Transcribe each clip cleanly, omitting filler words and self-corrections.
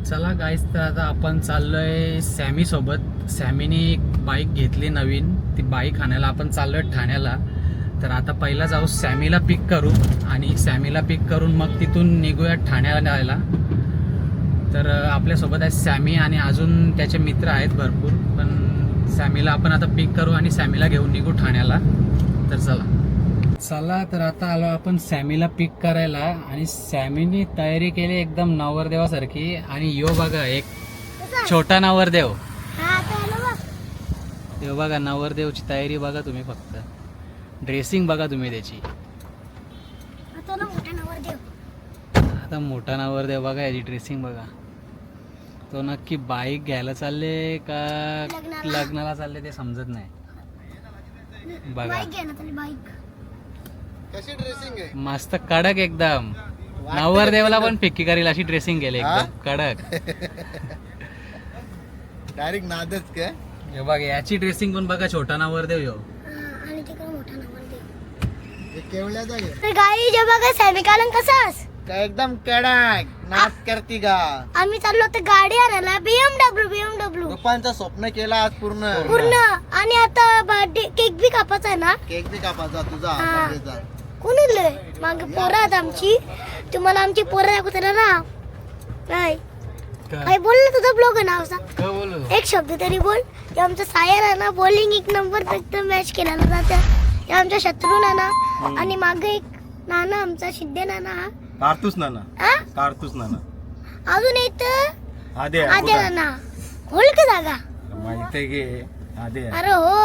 चला गाईस, तर आता आपण चाललोय सॅमी सोबत. सॅमीने एक बाईक घेतली नवीन, ती बाईक आणायला आपण चाललोय ठाण्याला. तर आता पहिला जाऊ सॅमीला पिक करू आणि सॅमीला पिक करून मग तिथून निघूया ठाण्याला जायला. तर आपल्यासोबत आहे सॅमी आणि अजून त्याचे मित्र आहेत भरपूर. पण सॅमीला आपण आता पिक करू आणि सॅमीला घेऊन निघू ठाण्याला. तर चला तर आता आलो आपण सॅमीला पिक करायला आणि सॅमीने तयारी केली एकदम नवरदेवासारखी. आणि यो बघा एक छोटा नवरदेव. यो बघा नवरदेवची तयारी बघा तुम्ही, फक्त ड्रेसिंग बघा तुम्ही त्याची. आता मोठा नवरदेव बघा, याची ड्रेसिंग बघा. तो नक्की बाईक घ्यायला चालले का लग्नाला चालले ते समजत नाही. बघा कशी ड्रेसिंग आहे, मस्त कडक एकदम. नवरदेवाला पण फिक्की करेल अशी ड्रेसिंग केली एकदम कडक. डायरेक्ट नादच काय. हे बघ याची ड्रेसिंग पण बघा, छोटा नवरदेव यो. केवढ्याचा घे तर गाई जे बघा सॅमिकालन कसास काय एकदम कडक नाच करती का. आम्ही चाललो होतो गाडी आणायला, बीएमडब्ल्यू रुपांचं स्वप्न केला आज पूर्ण. आणि आता बर्थडे केक बी कापायचा आहे ना. केक बी कापायचा तुझा हा. birthday चा. कोण आणलंय मागे पोरं आहेत आमची. तुम्हाला आमची पोरं दाखवताना ना. काय काय बोललं तुझं ब्लॉग नाव सांग. काय बोलू? एक शब्द तरी बोल. ते आमचा सायर आहे ना, बॉलिंग एक नंबर एकदम मॅच केला ना त्या. ते आमच्या शत्रू नाना आणि मागे एक नाना आमचा शिद्दे नाना. हा कारतूस नाना, हा? कारतूस नाना. अजून एक आदे आद्या नाना. होल का जागा. माहिती घे आदे. अरे हो,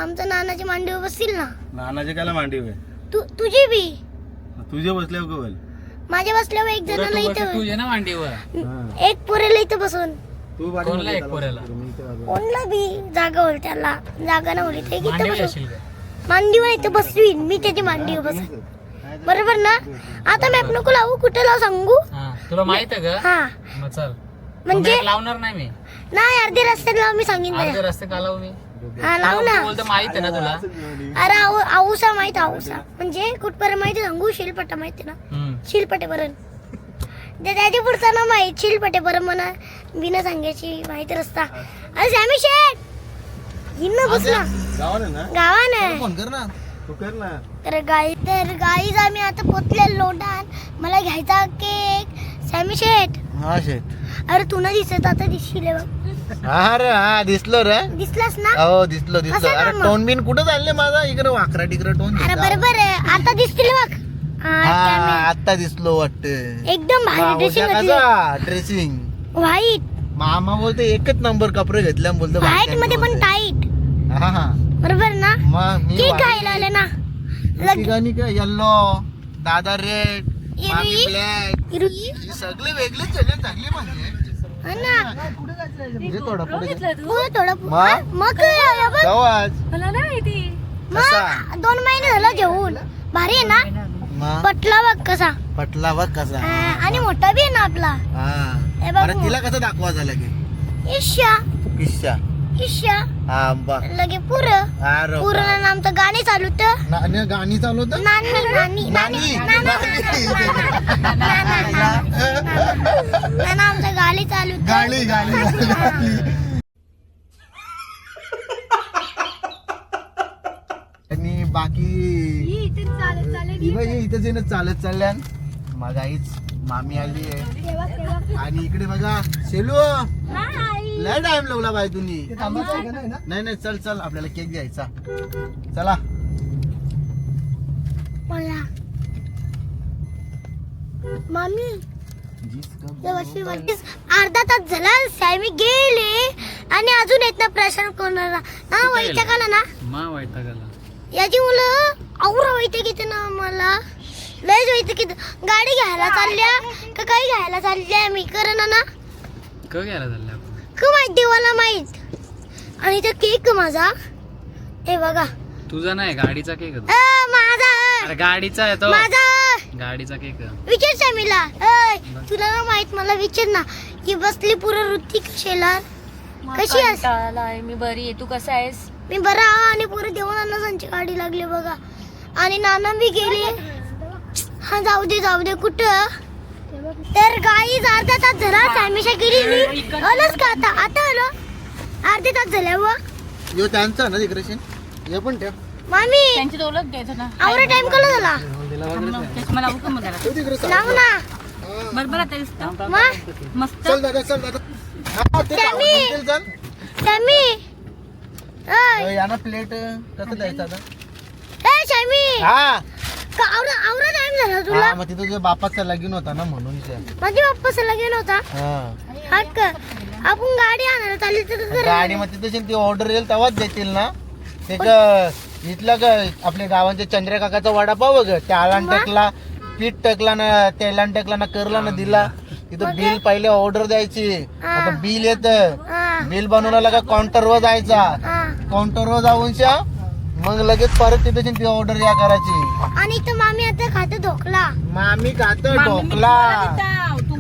आमच्या नानाची मांडीवर बसतील ना. नानाचे काला मांडी होय, तुझी बी तुझे बसल्यावर कवल. माझ्या बसल्यावर एक जणाला इथं, तुझे ना मांडीवर एक पोरेला इथं बसून. तू कोणला एक पोऱ्याला? कोणला बी जागा होईल त्याला. जागा ना होईल ते इथं मांडीवर बसून. येशील का? मांडीवर इथं बसवीन मी, त्याची मांडीवर बस. बरोबर ना. आता मॅप नको लावू, कुठे लावू सांगू. हा, तुला माहित आहे का? हा मग चल. म्हणजे मॅप लावणार नाही मी. नाही, अर्धे रस्त्यात लाव, मी सांगेन अर्धे त्याला. रस्ते का लावू मी? हा लाव ना. बोलतो माहित आहे ना तुला. अरे आऊसा माहित, आऊसा म्हणजे कुठपर्यंत माहिती सांगू. शिलपट्टा माहिती ना, शिलपट्यापर्यंत. त्याच्या पुढचा ना माहित, शिलपट्यापर्यंत म्हणा बिना सांगायची माहिती रस्ता. अरे सॅमी शेठ हिंना बस ना गावानं. फोन कर ना, तू कर ना. तर गाईज आम्ही आता पोचले लोंढाण. मला घ्यायचा केक. सॅमी शेठ. हा शेत. अरे तू ना दिसत, आता दिसशील बघ. हा रे, हा दिसलो रे. दिसलास ना. हो दिसलो. कसं अरे काम? टोन बिन कुठं चालले माझा, इकडे वाकरा तिकडे टोन. अरे बरोबर आहे, आता दिसतील बघ. हा आता दिसलो वाटत. एकदम भारी ड्रेसिंग, ड्रेसिंग व्हाईट. मामा बोलतो एकच नंबर कपडे घेतल्या बोलतो. व्हाईट मध्ये पण टाईट. हा हा बरोबर ना. मग मी केक खायला आले ना. ठिकाणी काय येल्लो, दादा रेड, मामी इरुई. ब्लॅक, इरुई. सगळे वेगळेच झाले चांगले म्हणजे. हा ना. म्हणजे थोडं पुढे हो, थोडं मग? मग हे बघ. आवाज मग 2 महिने झालं जेवून. भारी आहे ना. मग पटला बघ कसा. पटला बघ कसा. आणि मोठा बी आहे ना आपला. हे बघ. अरे तिला कसं दाखवा झालं की ईशा किस्सा. ईशा हा बघ. लगे पुरं अरे पुरं ना आमचं गाणी चालू तर. गाणी चालू होतं. नानी नानी नानी नाना आमचं गाणी चालू तर. गाणी गाणी आणि बाकी इथंच येणं चालत चालल्यान. माझा आईच मामी आली आहे. आणि इकडे बघा शेलू, लय टाइम लावला बाई तुम्ही. नाही चल चल, आपल्याला केक घ्यायचा. चला बोला मामी. अर्धा तास झाला सॅमी गेले आणि अजून येत ना. प्रश्न कोणाला ना वैतागाला ना. मा वैतागाला. याची मुलं आवरा वैताग येते ना मला. लयच वैताग येते. गाडी घ्यायला चालल्या का काही घ्यायला चालल्या मी करना ना. का घ्यायला चालले आपण? का माहिती मला माहित. आणि तो केक माझा, हे बघा. तुझा नाही, गाडीचा केक आहे तो. माझा. अरे गाडीचा आहे तो. माझा गाडीचा केक आहे. विचार सॅमीला. तुला ना माहित, मला विचार ना की बसली पुरं ऋतिक शेलार कशी आहेस. मी बरी आहे, तू कसा आहेस. मी बरा आहे. आणि पुरं देवांना संची गाडी लागली बघा. आणि नाना बी गेले. हा जाऊ दे कुठं. तर गाई अर्धा तास झाला हमेशा केली आलोच का आता आलो अर्धे तास झाले व यो त्यांचा ना डेकोरेशन हे पण ठेव मामी त्यांची दौलत घ्यायचं ना आवरा टाइम कला झाला मला हुकम करा ठेव तिकडे लावू ना बरोबर आता दिसतं मग मस्त चल दादा हा ते त्यामी. हॉटेल चल शमी याना प्लेट कसं द्यायचं आता ए शमी हा आवरा टाइम झाला तुला हा मग तिथं तुझ्या बापाचा लगीन होता ना म्हणून ते. माझ्या बाप्पाला गेला होता हा हट कर आपण गाडी आणायला चालली तर गाडी मग तिथं ती ऑर्डर येईल तेव्हाच देतील ना ते इथलं का आपल्या गावांच्या चंद्र काकाचा वडापाव बघ त्या आलान टकला पीठ टकला ना तेलान टकला ना करला ना दिला तिथं बिल पहिले ऑर्डर द्यायची आता बिल येत बिल बनवला का काउंटरवर जायचा काउंटरवर जाऊन मग लगेच परत तिथे ती ऑर्डर या करायची आणि इथं मामी आता खाते ढोकला मामी खात ढोकला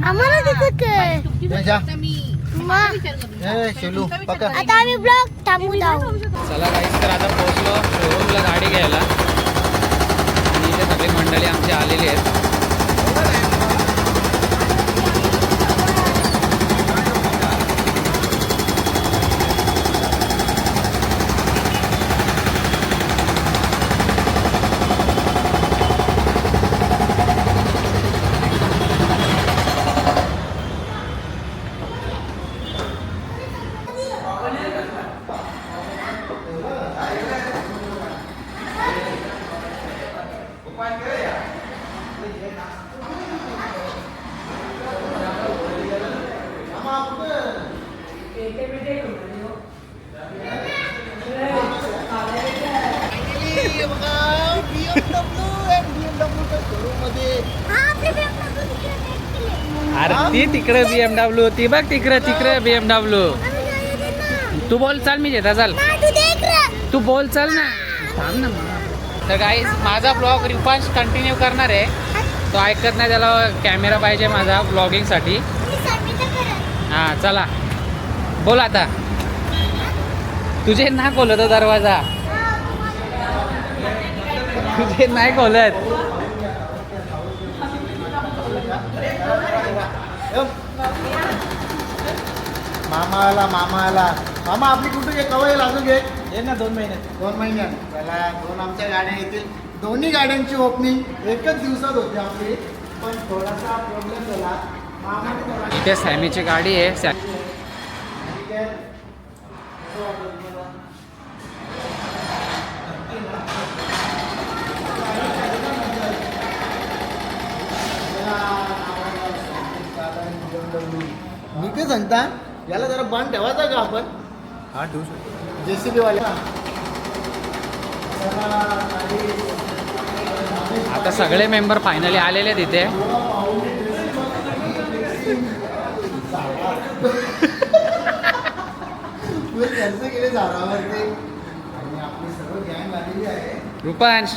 आम्हाला तिथं काय त्याच्या मग ए शेलू पका आता आम्ही ब्लॉग थांबू जाऊ चला गाईस तर आता पोहोचलो शोरूमला गाडी घ्यायला आणि इथे सगळी मंडळी आमची आलेली आहेत अरे ती तिकडे BMW ती बघ तिकडे BMW तू बोल चाल मी येता चाल तू बोल चाल ना थांब ना तर गाईज माझा ब्लॉग रिफास्ट कंटिन्यू करणार आहे तो ऐकत नाही त्याला कॅमेरा पाहिजे माझा ब्लॉगिंगसाठी हां चला बोल आता तुझे ना खोलत तो दरवाजा तुझे नाही खोलत मामा आला मामा आपली कुठे कवा येईल अजून घे ना 2 महिन्यात चला 2 आमच्या गाड्या येतील दोन्ही गाड्यांची ओपनिंग एकच दिवसात होती आपली पण थोडासा प्रॉब्लेम झाला मामाने इथे सॅमीची गाडी आहे मी काय सांगता याला जरा बाण ठेवायचा का आपण हा ठेवू शकतो JCB वाल्या आता सगळे मेंबर फायनली आलेले आहेत इथे खर्च केले झाडावरती आणि आपली सर्व गँग आलेली आहे रुपांश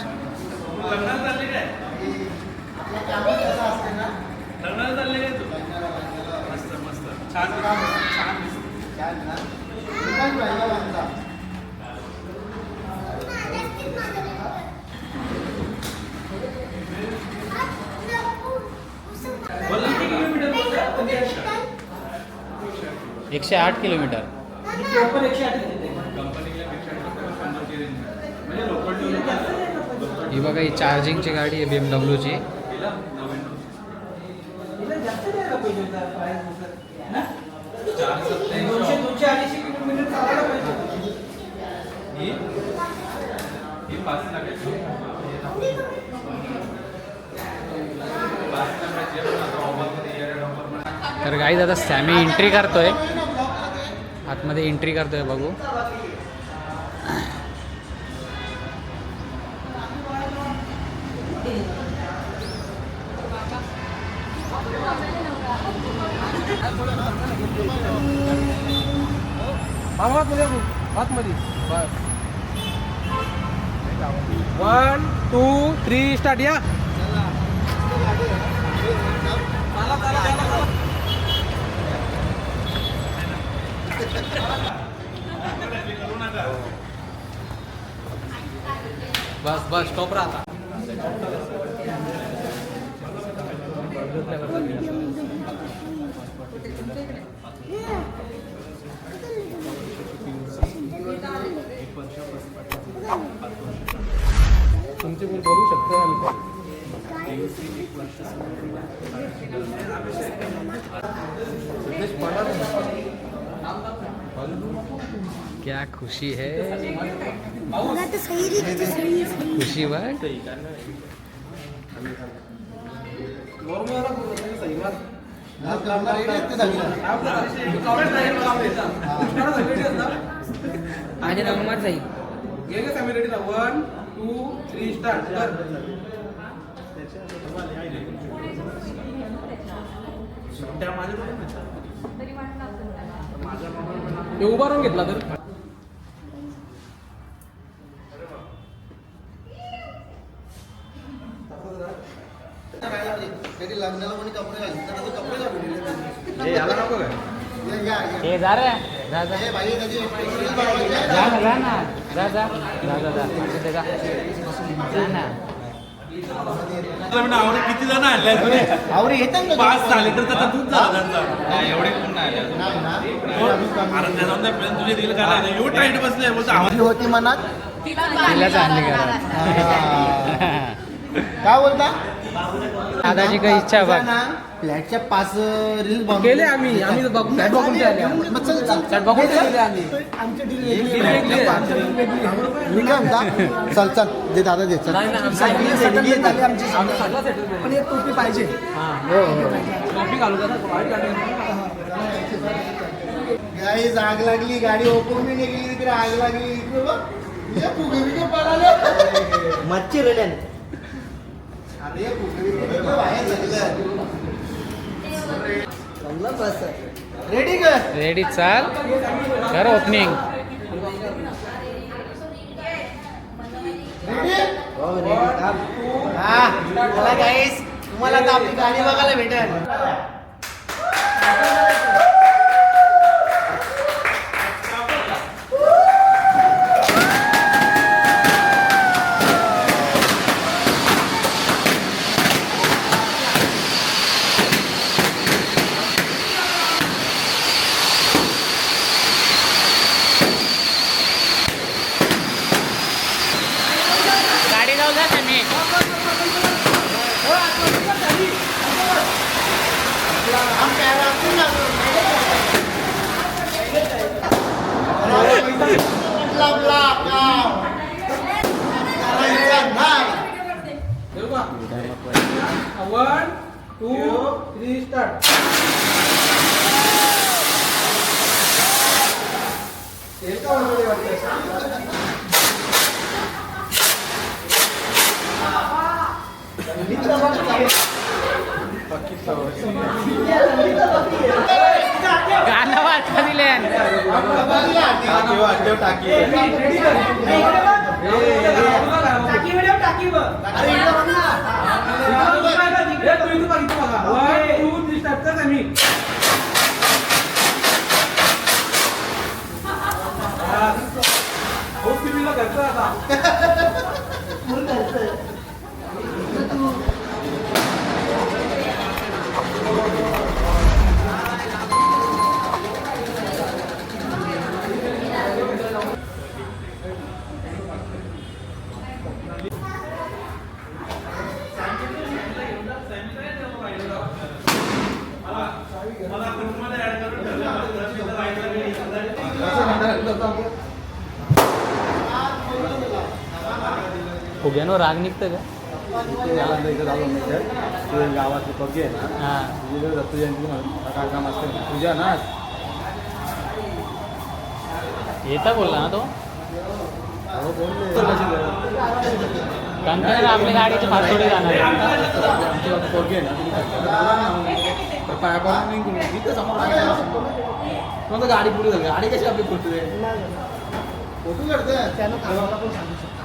एकशे 8 किलोमीटर ही बघा ही चार्जिंगची गाडी आहे BMWची तर गाईज आता सॅमी एंट्री करतोय आतमध्ये एंट्री करतोय बघू आतमध्ये 1 2 3 स्टार्ट या बस स्टॉप राहता क्या खुशी है, बघा तर सही रीत सही सही खुशी बघ. आणि नंबर जाईल. 1 2 3 स्टार्ट. उभा राहून घेतला तर लग्नाला कोणी कपडे घालतील तर आता कपडे घालून याला नको काय हे जा रे, जा जा भाई कधी जा ना, जा जा जा जा जा असं ते जा. जा ना. किती जण आणले आवरे येतात ना 5 झाले तर त्याचा दूध झाला त्यांचा एवढे कोण नाही आले नाही ना कारण त्याचा प्लॅन तुझे दिल काय एवढं टाईट बसले बोलतो आवडी होती मनात तिलाच आणली घरात. काय बोलता दादाची काही इच्छा बघ. फ्लॅटच्या 5 रील बघ केले आम्ही बघून बघून आले मग चल चल चल बघून केले आम्ही मी काय म्हणता चल चल दे दादा दे चल पण एक टोपी पाहिजे हो हो टोपी घालू का गाडी आग लागली गाडी ओपन मी गेली तिकडे आग लागली इकडे बघ ये फुगे बिगे पडाले मच्छी रेलन अरे फुगे बिगे बाहेर लागलं रेडी कर रेडी चाल कर ओपनिंग. रेडी हो रेडी हा चला गाईस तुम्हाला आता आपली गाडी बघायला भेटेल. गाडी जाऊ जा तुम्ही. देऊ का 1 2 3 स्टार्ट. तेल का बनवले वाटतं गाणं वाचता दिले. फुग्यानं राग निघतं का? गावातले पगे आहे ना हा दत्त जयंती कार्यक्रम असते पूजा ना येता बोलला ना तो. कंटेनर आपल्या गाडीच्या फार थोडी जाणार आहे. पगे ना पाया पडून इथं समोर गाडी पुढे झाली गाडी कशी आपली पुढे फोटो काढतोय त्यानं पण सांगू शकतो.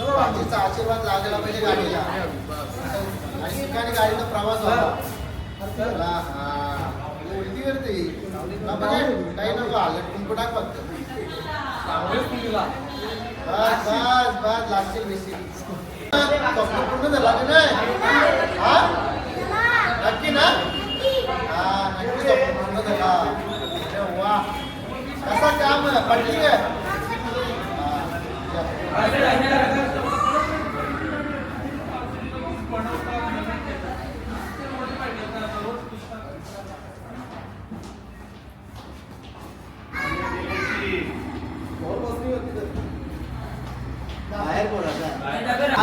बाकीचा आशीर्वाद लागला पाहिजे गाडीला आणि ठिकाणी गाडीचा प्रवास व्हावा. उलटी करते काही नको आलं कुंकू टाक फक्त बस बस बस लागतील बेसी स्वप्न पूर्ण झाला की नाही हा नक्की ना हा नक्की स्वप्न पूर्ण झाला. अरे वा कसा काम पडली काय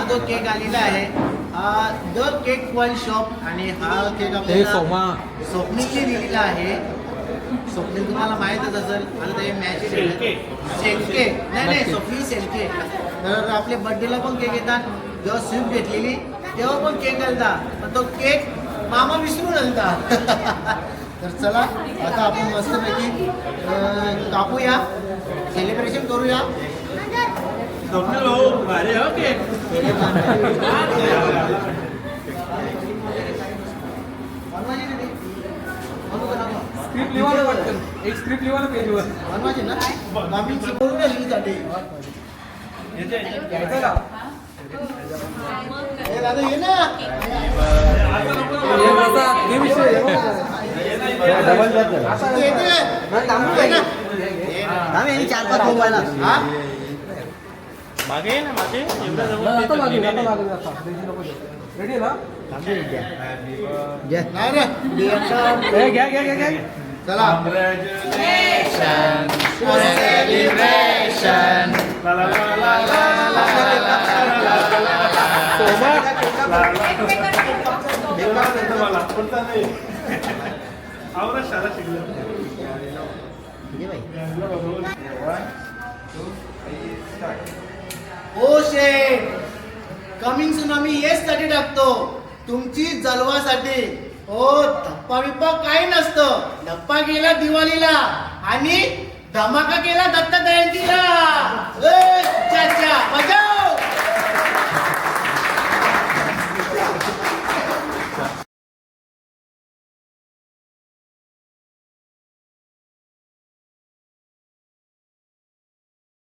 जो केक आलेला आहे द केक पॉइंट शॉप आणि हा केक आपल्याला स्वप्नीलने दिलेला आहे. स्वप्नील तुम्हाला माहीतच असेल. आता ते मॅच सेलके नाही स्वप्नील सेलके. तर आपले बर्थडेला पण केक येतात. जेव्हा स्विफ्ट घेतलेली तेव्हा पण केक घालतात, पण तो केक मामा विसरून घालतात. तर चला आता आपण मस्तपैकी कापूया, सेलिब्रेशन करूया. स्वप्नील भाऊ भारी हो केक. स्क्रिप्ट लिहा ना पटकन. एक स्क्रिप्ट लिहा ना पेजवर. बनवायची ना आम्ही करूया लिहिसाठी. घ्यायचं का? ए दादा ये ना. हे बघा, हे विषय आहे बघा. असं येते. ये ना. हा? मागे ये ना मागे एवढं आता लागेल, आता लागेल, आता. टेन्शन नको घेऊ. रेडी आहे ना? नाही रे. ए, घ्या घ्या घ्या घ्या. चला. ओ शेट, कमिंग सून आम्ही येसाठी टाकतो तुमची जलवासाठी. हो धप्पा बिप्पा काही नसतं. धप्पा गेला दिवाळीला आणि धमाका केला दत्त जयंती